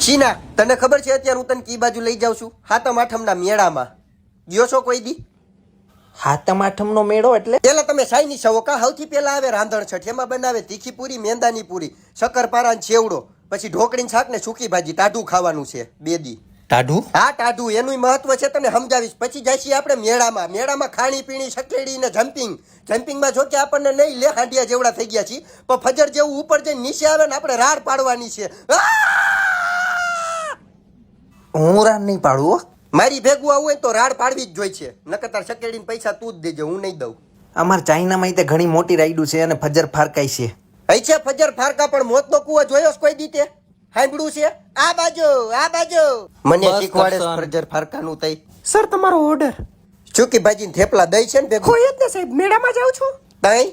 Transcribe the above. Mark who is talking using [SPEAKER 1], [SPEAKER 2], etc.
[SPEAKER 1] ચીના તને ખબર છે અત્યારે હું તને કી બાજુ લઈ જાઉં છું હાતમ આઠમના મેળામાં ગયો છો કોઈ દી?
[SPEAKER 2] હાતમ આઠમનો મેળો એટલે?
[SPEAKER 1] પેલા તમે સાઈની સવો કા સૌથી પેલા આવે રાંધણ છઠ એમાં બનાવે તીખી પૂરી મેંદાની પૂરી શક્કરપારા ને છેવડો પછી ઢોકળી શાક ને સૂકી ભાજી ટાઢું ખાવાનું છે 2 દી.
[SPEAKER 2] ટાઢું?
[SPEAKER 1] હા ટાઢું એનું મહત્વ છે તને સમજાવીશ. પછી જાય છીએ આપણે મેળામાં ખાણી પીણી સકેડી ને જમ્પિંગમાં જો કે આપણને નહીં લે હાંડિયા જેવડા થઈ ગયા છીએ પણ ફજર જેવું ઉપર જઈને નીચે આવે ને આપણે રાડ પાડવાની છે.
[SPEAKER 2] હું રાન નહીં પાડું હો.
[SPEAKER 1] મારી ભેગું આવું હોય તો રાડ પાડવી જ જોઈ છે નકર તાર સકેડીને પૈસા તું જ દેજે હું નહીં દઉં.
[SPEAKER 2] અમાર ચાઇનામાં તે ઘણી મોટી રાઈડું છે અને ફજર ફારકાઈ છે.
[SPEAKER 1] અહીં છે ફજર ફારકા પણ મોતનો કૂવો જોયો કોઈ દીતે સાંભળ્યું છે? આ બાજુ મને શીખવાડે ફજર ફારકાનું તઈ.
[SPEAKER 2] સર તમારો ઓર્ડર.
[SPEAKER 1] ચૂકી ભાજીને થેપલા દઈ છે ને ભેગું
[SPEAKER 2] કોઈ જ ને સાહેબ મેળામાં જાઉં છું.
[SPEAKER 1] તઈ